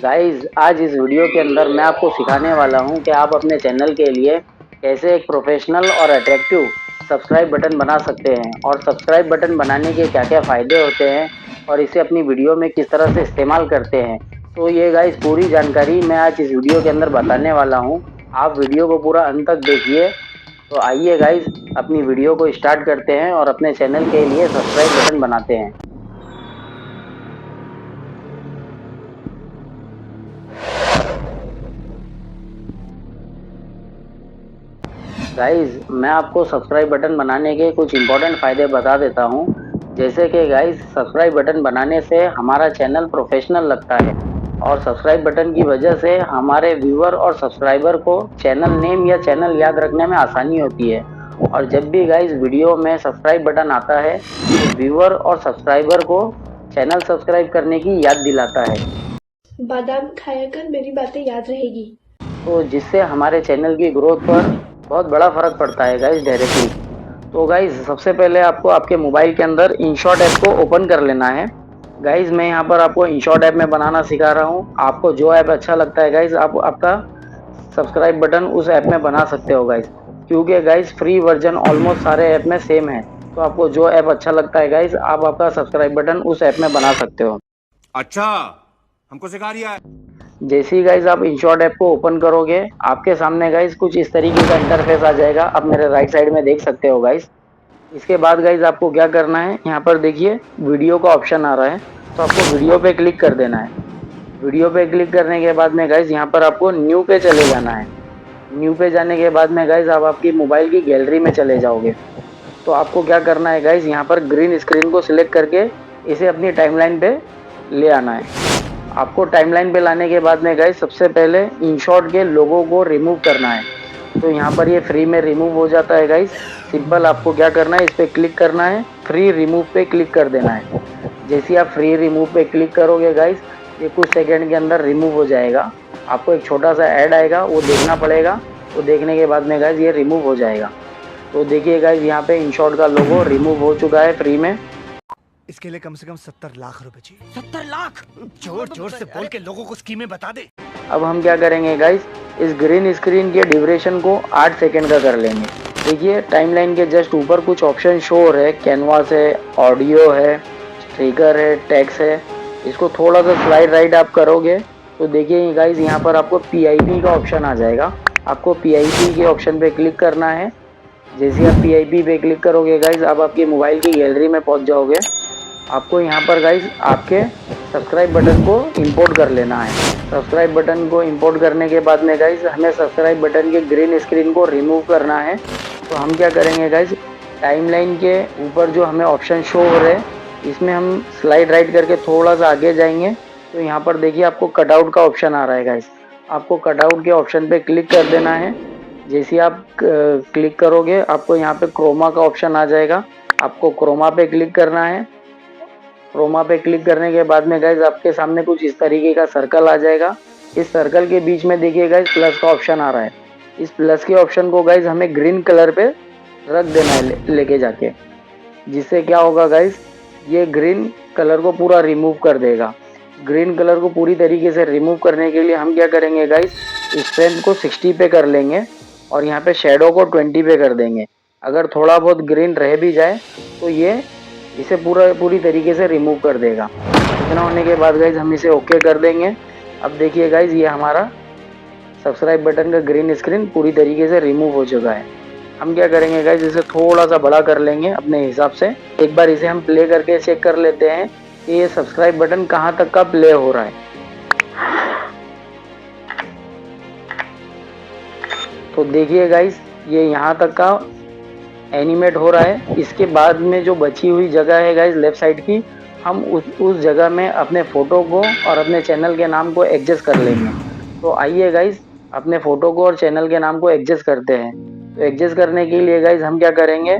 Guys आज इस video के अंदर मैं आपको सिखाने वाला हूं कि आप अपने चैनल के लिए कैसे एक प्रोफेशनल और अट्रैक्टिव सब्सक्राइब बटन बना सकते हैं और सब्सक्राइब बटन बनाने के क्या-क्या फ़ायदे होते हैं और इसे अपनी वीडियो में किस तरह से इस्तेमाल करते हैं। तो ये गाइस पूरी जानकारी मैं आज इस वीडियो के अंदर बताने वाला हूं। आप वीडियो को पूरा अंत तक देखिए। तो आइए गाइस अपनी वीडियो को स्टार्ट करते हैं और अपने चैनल के लिए सब्सक्राइब बटन बनाते हैं। गाइस मैं आपको सब्सक्राइब बटन बनाने के कुछ इंपॉर्टेंट फ़ायदे बता देता हूँ। जैसे कि गाइस सब्सक्राइब बटन बनाने से हमारा चैनल प्रोफेशनल लगता है और सब्सक्राइब बटन की वजह से हमारे व्यूअर और सब्सक्राइबर को चैनल नेम या चैनल याद रखने में आसानी होती है। और जब भी गाइस वीडियो में सब्सक्राइब बटन आता है तो व्यूअर और सब्सक्राइबर को चैनल सब्सक्राइब करने की याद दिलाता है। बादाम खाया कर, मेरी बातें याद रहेगी। तो जिससे हमारे चैनल की ग्रोथ पर बहुत बड़ा फ़र्क पड़ता है गाइस डायरेक्टली। तो गाइस सबसे पहले आपको आपके मोबाइल के अंदर इनशॉट ऐप को ओपन कर लेना है। गाइस मैं यहाँ पर आपको इनशॉट ऐप में बनाना सिखा रहा हूँ। आपको जो ऐप अच्छा लगता है गाइस आप आपका सब्सक्राइब बटन उस ऐप में बना सकते हो गाइस। क्योंकि गाइस फ्री वर्जन ऑलमोस्ट सारे ऐप में सेम है। तो आपको जो ऐप अच्छा लगता है गाइस आप आपका सब्सक्राइब बटन उस ऐप में बना सकते हो। अच्छा, हमको सिखा रिया है। जैसे ही गाइस आप इनशॉट ऐप को ओपन करोगे आपके सामने गाइस कुछ इस तरीके का इंटरफेस आ जाएगा। आप मेरे राइट साइड में देख सकते हो गाइस। इसके बाद गाइस आपको क्या करना है, यहाँ पर देखिए वीडियो का ऑप्शन आ रहा है, तो आपको वीडियो पे क्लिक कर देना है। वीडियो पे क्लिक करने के बाद में गाइस यहाँ पर आपको न्यू पे चले जाना है। न्यू पे जाने के बाद में गाइस आप आपकी मोबाइल की गैलरी में चले जाओगे। तो आपको क्या करना है गाइस, यहाँ पर ग्रीन स्क्रीन को सिलेक्ट करके इसे अपनी टाइमलाइन पे ले आना है। आपको टाइमलाइन पे लाने के बाद में गाइस सबसे पहले इनशॉट के लोगो को रिमूव करना है। तो यहाँ पर ये फ्री में रिमूव हो जाता है गाइस। सिंपल आपको क्या करना है, इस पे क्लिक करना है, फ्री रिमूव पे क्लिक कर देना है। जैसे ही आप फ्री रिमूव पे क्लिक करोगे गाइस ये कुछ सेकंड के अंदर रिमूव हो जाएगा। आपको एक छोटा सा ऐड आएगा वो देखना पड़ेगा। वो देखने के बाद में गाइस ये रिमूव हो जाएगा। तो देखिए गाइस यहाँ पे इनशॉट का लोगो रिमूव हो चुका है फ्री में। इसके लिए कम से कम 70 लाख रुपए चाहिए। 70 लाख? जोर जोर से बोल के लोगों को स्कीमें बता दे। अब हम क्या करेंगे गाइस, इस ग्रीन स्क्रीन के ड्यूरेशन को 8 सेकंड का कर लेंगे। देखिए टाइमलाइन के जस्ट ऊपर कुछ ऑप्शन शो हो रहे हैं, कैनवास है, ऑडियो है, स्ट्रिकर है, टेक्स्ट है। इसको थोड़ा सा स्लाइड राइट आप करोगे तो देखिए गाइस यहाँ पर आपको पीआईपी का ऑप्शन आ जाएगा। आपको पीआईपी के ऑप्शन पे क्लिक करना है। जैसे आप पीआईपी पे क्लिक करोगे गाइस आप आपके मोबाइल की गैलरी में पहुंच जाओगे। आपको यहाँ पर गाइस आपके सब्सक्राइब बटन को इंपोर्ट कर लेना है। सब्सक्राइब बटन को इंपोर्ट करने के बाद में गाइस हमें सब्सक्राइब बटन के ग्रीन स्क्रीन को रिमूव करना है। तो हम क्या करेंगे गाइस, टाइमलाइन के ऊपर जो हमें ऑप्शन शो हो रहे हैं इसमें हम स्लाइड राइट करके थोड़ा सा आगे जाएंगे। तो यहाँ पर देखिए आपको कटआउट का ऑप्शन आ रहा है गाइस। आपको कटआउट के ऑप्शन पे क्लिक कर देना है। जैसे आप क्लिक करोगे आपको यहाँ पे क्रोमा का ऑप्शन आ जाएगा। आपको क्रोमा पे क्लिक करना है। क्रोमा पे क्लिक करने के बाद में गाइस आपके सामने कुछ इस तरीके का सर्कल आ जाएगा। इस सर्कल के बीच में देखिए गाइस प्लस का ऑप्शन आ रहा है। इस प्लस के ऑप्शन को गाइस हमें ग्रीन कलर पे रख देना है लेके जाके। जिससे क्या होगा गाइस, ये ग्रीन कलर को पूरा रिमूव कर देगा। ग्रीन कलर को पूरी तरीके से रिमूव करने के लिए हम क्या करेंगे गाइस, स्ट्रेंथ को 60 पे कर लेंगे और यहाँ पे शेडो को 20 पे कर देंगे। अगर थोड़ा बहुत ग्रीन रह भी जाए तो ये इसे पूरी तरीके से रिमूव कर देगा। इतना होने के बाद गाइज हम इसे ओके कर देंगे। अब देखिए गाइज ये हमारा सब्सक्राइब बटन का ग्रीन स्क्रीन पूरी तरीके से रिमूव हो चुका है। हम क्या करेंगे गाइज, इसे थोड़ा सा बड़ा कर लेंगे अपने हिसाब से। एक बार इसे हम प्ले करके चेक कर लेते हैं कि ये सब्सक्राइब बटन कहाँ तक का प्ले हो रहा है। तो देखिए गाइज ये यहाँ तक का एनिमेट हो रहा है। इसके बाद में जो बची हुई जगह है गाइज लेफ्ट साइड की, हम उस जगह में अपने फ़ोटो को और अपने चैनल के नाम को एडजस्ट कर लेंगे। तो आइए गाइज अपने फ़ोटो को और चैनल के नाम को एडजस्ट करते हैं। तो एडजस्ट करने के लिए गाइज हम क्या करेंगे,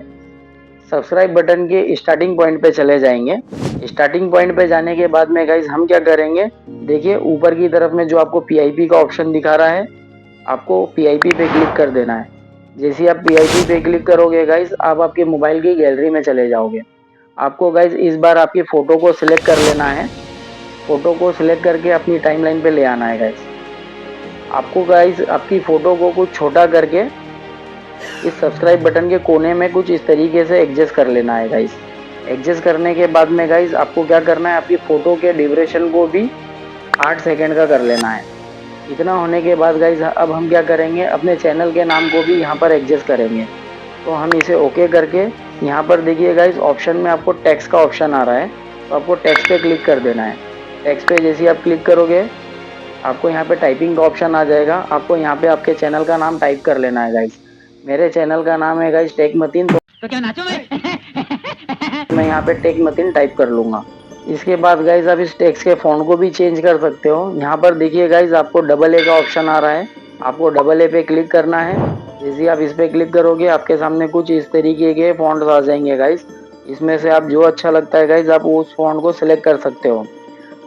सब्सक्राइब बटन के स्टार्टिंग पॉइंट पे चले जाएंगे। स्टार्टिंग पॉइंट पे जाने के बाद में गाइज हम क्या करेंगे, देखिए ऊपर की तरफ में जो आपको पीआईपी का ऑप्शन दिखा रहा है आपको पीआईपी पे क्लिक कर देना है। जैसे आप पीआईपी पे क्लिक करोगे गाइस आप आपके मोबाइल की गैलरी में चले जाओगे। आपको गाइस इस बार आपकी फ़ोटो को सिलेक्ट कर लेना है। फ़ोटो को सिलेक्ट करके अपनी टाइमलाइन पे ले आना है गाइस। आपको गाइस आपकी फ़ोटो को कुछ छोटा करके इस सब्सक्राइब बटन के कोने में कुछ इस तरीके से एडजस्ट कर लेना है गाइस। एडजस्ट करने के बाद में गाइस आपको क्या करना है, आपकी फ़ोटो के ड्यूरेशन को भी 8 सेकंड का कर लेना है। इतना होने के बाद गाइस अब हम क्या करेंगे, अपने चैनल के नाम को भी यहाँ पर एडजस्ट करेंगे। तो हम इसे ओके करके यहाँ पर देखिए गाइस ऑप्शन में आपको टेक्स्ट का ऑप्शन आ रहा है, तो आपको टेक्स्ट पे क्लिक कर देना है। टेक्स्ट पे जैसे ही आप क्लिक करोगे आपको यहाँ पे टाइपिंग का ऑप्शन आ जाएगा। आपको यहाँ पे आपके चैनल का नाम टाइप कर लेना है गाइस। मेरे चैनल का नाम है गाइस टेक मतीन, तो क्या नाचो मैं यहाँ पे टेक मतीन टाइप कर लूँगा। इसके बाद गाइस आप इस टेक्स्ट के फॉन्ट को भी चेंज कर सकते हो। यहाँ पर देखिए गाइस आपको डबल ए का ऑप्शन आ रहा है, आपको डबल ए पे क्लिक करना है। जैसे आप इस पे क्लिक करोगे आपके सामने कुछ इस तरीके के फॉन्ट्स आ जाएंगे गाइस। इसमें से आप जो अच्छा लगता है गाइस आप उस फॉन्ट को सिलेक्ट कर सकते हो।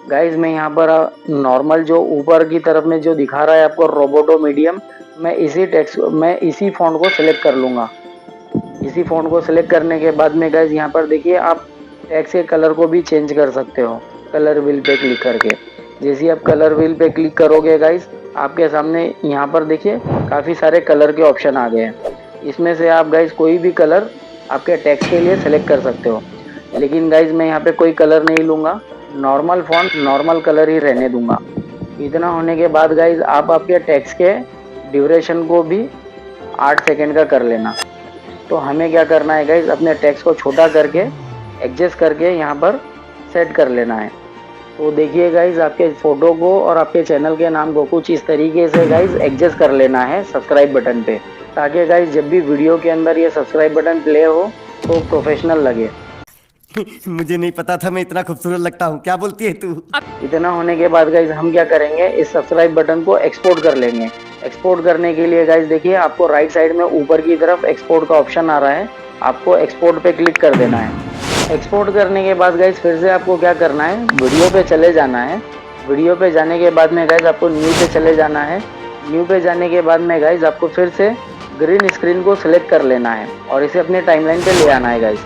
गाइस मैं यहाँ पर नॉर्मल जो ऊपर की तरफ में जो दिखा रहा है आपको रोबोटो मीडियम, मैं इसी फॉन्ट को सिलेक्ट कर लूँगा। इसी फॉन्ट को सिलेक्ट करने के बाद में गाइस यहाँ पर देखिए आप टेक्स्ट के कलर को भी चेंज कर सकते हो कलर व्हील पे क्लिक करके। जैसे ही आप कलर व्हील पे क्लिक करोगे गाइस आपके सामने यहाँ पर देखिए काफ़ी सारे कलर के ऑप्शन आ गए हैं। इसमें से आप गाइस कोई भी कलर आपके टेक्स्ट के लिए सेलेक्ट कर सकते हो, लेकिन गाइस मैं यहाँ पे कोई कलर नहीं लूँगा, नॉर्मल फॉन्ट नॉर्मल कलर ही रहने दूँगा। इतना होने के बाद गाइस आप आपके टेक्स्ट के ड्यूरेशन को भी 8 सेकेंड का कर लेना। तो हमें क्या करना है गाइस, अपने टेक्स्ट को छोटा करके एडजस्ट करके यहाँ पर सेट कर लेना है। तो देखिए गाइस आपके फ़ोटो को और आपके चैनल के नाम को कुछ इस तरीके से गाइस एडजस्ट कर लेना है सब्सक्राइब बटन पे, ताकि गाइस जब भी वीडियो के अंदर ये सब्सक्राइब बटन प्ले हो तो प्रोफेशनल लगे। मुझे नहीं पता था मैं इतना खूबसूरत लगता हूँ, क्या बोलती है तू? इतना होने के बाद गाइस हम क्या करेंगे, इस सब्सक्राइब बटन को एक्सपोर्ट कर लेंगे। एक्सपोर्ट करने के लिए गाइस देखिए आपको राइट साइड में ऊपर की तरफ एक्सपोर्ट का ऑप्शन आ रहा है, आपको एक्सपोर्ट पे क्लिक कर देना है। एक्सपोर्ट करने के बाद गाइस फिर से आपको क्या करना है, वीडियो पे चले जाना है। वीडियो पे जाने के बाद में गाइस आपको न्यू पे चले जाना है। न्यू पे जाने के बाद में गाइस आपको फिर से ग्रीन स्क्रीन को सिलेक्ट कर लेना है और इसे अपने टाइमलाइन पे ले आना है गाइस।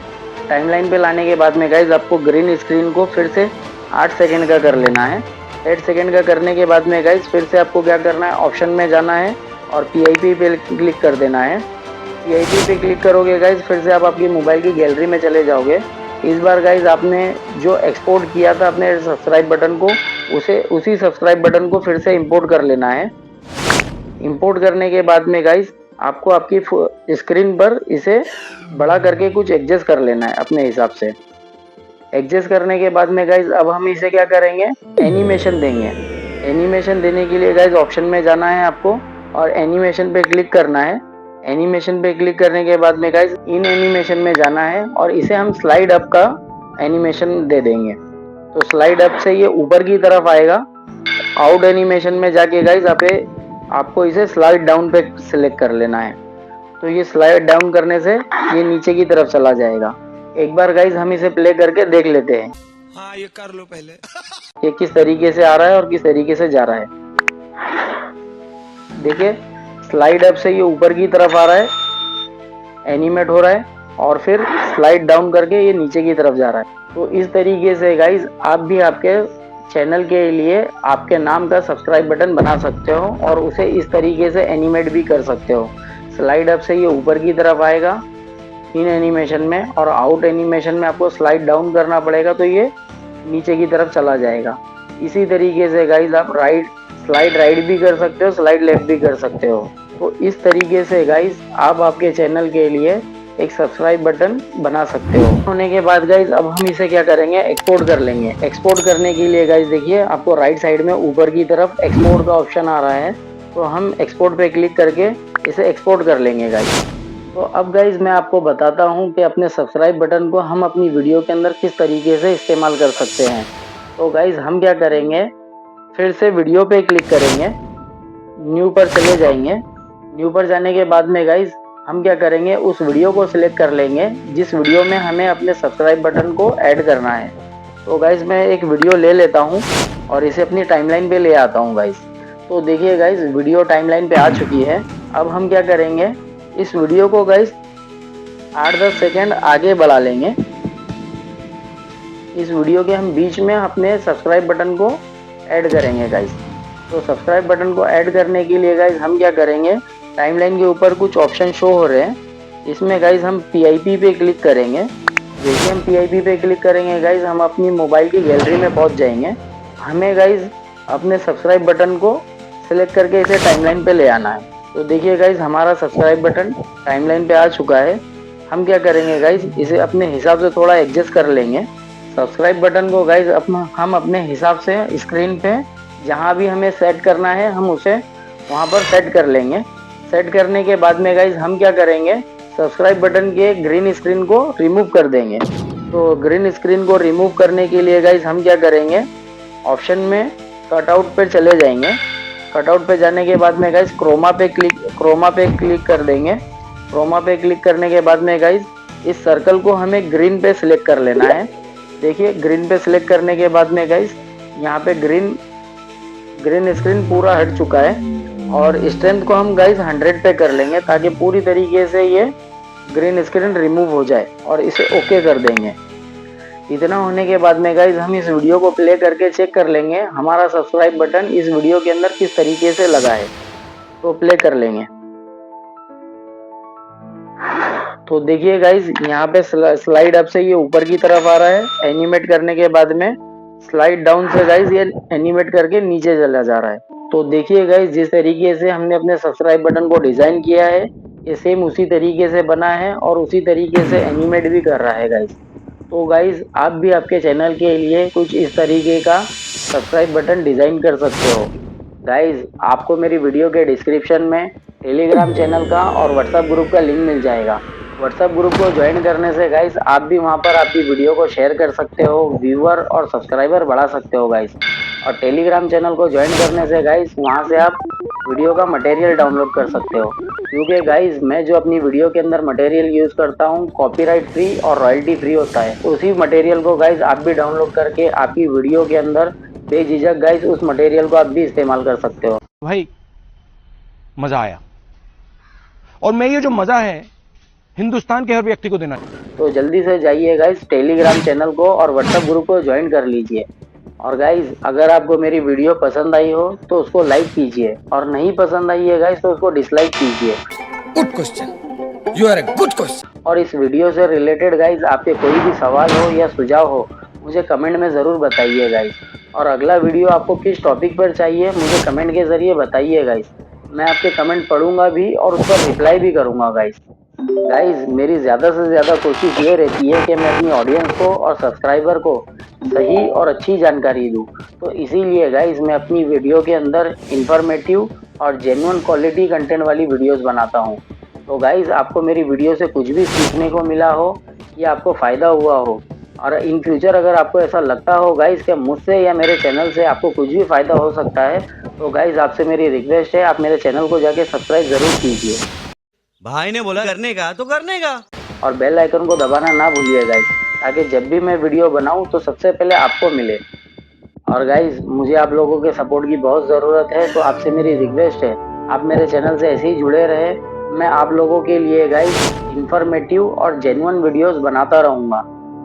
टाइमलाइन पे लाने के बाद में गाइस आपको ग्रीन स्क्रीन को फिर से 8 सेकेंड का कर लेना है। 8 सेकेंड का करने के बाद में गाइस फिर से आपको क्या करना है, ऑप्शन में जाना है और PIP पे क्लिक कर देना है। PIP पे क्लिक करोगे गाइस फिर से आप आपकी मोबाइल की गैलरी में चले जाओगे। इस बार गाइस आपने जो एक्सपोर्ट किया था अपने सब्सक्राइब बटन को, उसी सब्सक्राइब बटन को फिर से इंपोर्ट कर लेना है। इंपोर्ट करने के बाद में गाइस आपको आपकी स्क्रीन पर इसे बड़ा करके कुछ एडजस्ट कर लेना है अपने हिसाब से। एडजस्ट करने के बाद में गाइस अब हम इसे क्या करेंगे, एनिमेशन देंगे। एनिमेशन देने के लिए गाइस ऑप्शन में जाना है आपको और एनिमेशन पे क्लिक करना है। एनिमेशन पे क्लिक करने के बाद में गाइस इन एनिमेशन में जाना है और इसे हम स्लाइड अप का एनिमेशन दे देंगे। तो स्लाइड अप से ये ऊपर की तरफ आएगा। आउट एनिमेशन में जाके गाइस आपको इसे स्लाइड डाउन पे सिलेक्ट कर लेना है। तो ये स्लाइड डाउन करने से ये नीचे की तरफ चला जाएगा। एक बार गाइस हम इसे प्ले करके देख लेते हैं। हाँ ये कर लो पहले। ये किस तरीके से आ रहा है और किस तरीके से जा रहा है। देखिए स्लाइड अप से ये ऊपर की तरफ आ रहा है, एनिमेट हो रहा है और फिर स्लाइड डाउन करके ये नीचे की तरफ जा रहा है। तो इस तरीके से गाइस आप भी आपके चैनल के लिए आपके नाम का सब्सक्राइब बटन बना सकते हो और उसे इस तरीके से एनिमेट भी कर सकते हो। स्लाइड अप से ये ऊपर की तरफ आएगा इन एनिमेशन में और आउट एनिमेशन में आपको स्लाइड डाउन करना पड़ेगा, तो ये नीचे की तरफ चला जाएगा। इसी तरीके से गाइस आप स्लाइड राइट भी कर सकते हो, स्लाइड लेफ्ट भी कर सकते हो। तो इस तरीके से गाइस आप आपके चैनल के लिए एक सब्सक्राइब बटन बना सकते हो। होने के बाद गाइस अब हम इसे क्या करेंगे, एक्सपोर्ट कर लेंगे। एक्सपोर्ट करने के लिए गाइस देखिए आपको राइट साइड में ऊपर की तरफ एक्सपोर्ट का ऑप्शन आ रहा है, तो हम एक्सपोर्ट पे क्लिक करके इसे एक्सपोर्ट कर लेंगे गाइस। तो अब गाइस मैं आपको बताता हूँ कि अपने सब्सक्राइब बटन को हम अपनी वीडियो के अंदर किस तरीके से इस्तेमाल कर सकते हैं। तो गाइस हम क्या करेंगे, फिर से वीडियो पे क्लिक करेंगे, न्यू पर चले जाएंगे। न्यू पर जाने के बाद में गाइस हम क्या करेंगे, उस वीडियो को सिलेक्ट कर लेंगे जिस वीडियो में हमें अपने सब्सक्राइब बटन को ऐड करना है। तो गाइस मैं एक वीडियो ले लेता हूँ और इसे अपनी टाइमलाइन पे ले आता हूँ गाइस। तो देखिए गाइस वीडियो टाइमलाइन पे आ चुकी है। अब हम क्या करेंगे, इस वीडियो को गाइस 8-10 सेकेंड आगे बढ़ा लेंगे। इस वीडियो के हम बीच में अपने सब्सक्राइब बटन को ऐड करेंगे गाइस। तो सब्सक्राइब बटन को ऐड करने के लिए गाइस हम क्या करेंगे, टाइमलाइन के ऊपर कुछ ऑप्शन शो हो रहे हैं, इसमें गाइस हम PIP पे क्लिक करेंगे। जैसे हम PIP पे क्लिक करेंगे गाइस हम अपनी मोबाइल की गैलरी में पहुंच जाएंगे। हमें गाइस अपने सब्सक्राइब बटन को सिलेक्ट करके इसे टाइमलाइन पे ले आना है। तो देखिए गाइस हमारा सब्सक्राइब बटन टाइमलाइन पे आ चुका है। हम क्या करेंगे गाइस, इसे अपने हिसाब से थोड़ा एडजस्ट कर लेंगे। सब्सक्राइब बटन को गाइस हम अपने हिसाब से स्क्रीन पे जहाँ भी हमें सेट करना है हम उसे वहाँ पर सेट कर लेंगे। सेट करने के बाद में गाइस हम क्या करेंगे, सब्सक्राइब बटन के ग्रीन स्क्रीन को रिमूव कर देंगे। तो ग्रीन स्क्रीन को रिमूव करने के लिए गाइस हम क्या करेंगे, ऑप्शन में कटआउट पर चले जाएंगे। कटआउट पे जाने के बाद में गाइस क्रोमा पे क्लिक कर देंगे। क्रोमा पे क्लिक करने के बाद में गाइस इस सर्कल को हमें ग्रीन पे सिलेक्ट कर लेना है। देखिए ग्रीन पे सिलेक्ट करने के बाद में गाइस यहाँ पे ग्रीन स्क्रीन पूरा हट चुका है और स्ट्रेंथ को हम गाइस 100 पे कर लेंगे ताकि पूरी तरीके से ये ग्रीन स्क्रीन रिमूव हो जाए और इसे ओके कर देंगे। इतना होने के बाद में गाइस हम इस वीडियो को प्ले करके चेक कर लेंगे हमारा सब्सक्राइब बटन इस वीडियो के अंदर किस तरीके से लगा है। तो प्ले कर लेंगे। तो देखिए गाइस यहाँ पे स्लाइड अप से ये ऊपर की तरफ आ रहा है, एनिमेट करने के बाद में स्लाइड डाउन से गाइस ये एनिमेट करके नीचे चला जा रहा है। तो देखिए गाइस जिस तरीके से हमने अपने सब्सक्राइब बटन को डिजाइन किया है ये सेम उसी तरीके से बना है और उसी तरीके से एनिमेट भी कर रहा है गाइस। तो गाइस आप भी आपके चैनल के लिए कुछ इस तरीके का सब्सक्राइब बटन डिजाइन कर सकते हो। गाइस आपको मेरी वीडियो के डिस्क्रिप्शन में टेलीग्राम चैनल का और व्हाट्सएप ग्रुप का लिंक मिल जाएगा। व्हाट्सएप ग्रुप को ज्वाइन करने से गाइस आप भी वहां पर आपकी वीडियो को शेयर कर सकते हो, व्यूअर और सब्सक्राइबर बढ़ा सकते हो गाइस। और टेलीग्राम चैनल को ज्वाइन करने से गाइस वहां से आप वीडियो का मटेरियल डाउनलोड कर सकते हो। क्योंकि गाइस मैं जो अपनी वीडियो के अंदर मटेरियल यूज करता हूँ कॉपीराइट फ्री और रॉयल्टी फ्री होता है। उसी मटेरियल को गाइस आप भी डाउनलोड करके आपकी वीडियो के अंदर बेझिझक गाइस उस मटेरियल को आप भी इस्तेमाल कर सकते हो। भाई मजा आया और मैं ये जो मजा है हिंदुस्तान के हर व्यक्ति को देना चाहिए। तो जल्दी से जाइए गाइस टेलीग्राम चैनल को और व्हाट्सएप ग्रुप को ज्वाइन कर लीजिए। और गाइस अगर आपको मेरी वीडियो पसंद आई हो तो उसको लाइक कीजिए और नहीं पसंद आई है गाइस तो उसको डिसलाइक कीजिए। Good question, you are a good question. और इस वीडियो से रिलेटेड गाइस आपके कोई भी सवाल हो या सुझाव हो मुझे कमेंट में ज़रूर बताइए गाइस। और अगला वीडियो आपको किस टॉपिक पर चाहिए मुझे कमेंट के ज़रिए बताइए गाइस। मैं आपके कमेंट पढ़ूंगा भी और उस पर रिप्लाई भी करूंगा गाइस। गाइस मेरी ज़्यादा से ज़्यादा कोशिश ये रहती है कि मैं अपनी ऑडियंस को और सब्सक्राइबर को सही और अच्छी जानकारी दूं। तो इसीलिए गाइस मैं अपनी वीडियो के अंदर इंफॉर्मेटिव और जेन्युइन क्वालिटी कंटेंट वाली वीडियोस बनाता हूं। तो गाइस आपको मेरी वीडियो से कुछ भी सीखने को मिला हो या आपको फ़ायदा हुआ हो और इन फ्यूचर अगर आपको ऐसा लगता हो गाइस कि मुझसे या मेरे चैनल से आपको कुछ भी फ़ायदा हो सकता है तो गाइस आपसे मेरी रिक्वेस्ट है आप मेरे चैनल को जाके सब्सक्राइब ज़रूर कीजिए। भाई ने बोला करने का तो करने का और बेल आइकन को दबाना ना भूलिए गाइस ताकि जब भी मैं वीडियो बनाऊं तो सबसे पहले आपको मिले। और गाइस मुझे आप लोगों के सपोर्ट की बहुत ज़रूरत है तो आपसे मेरी रिक्वेस्ट है आप मेरे चैनल से ऐसे ही जुड़े रहे। मैं आप लोगों के लिए गाइस इंफॉर्मेटिव और जेन्युइन वीडियोस बनाता रहूँगा।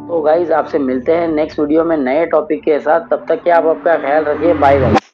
तो गाइस आपसे मिलते हैं नेक्स्ट वीडियो में नए टॉपिक के साथ। तब तक के आप आपका ख्याल रखिए। Bye guys.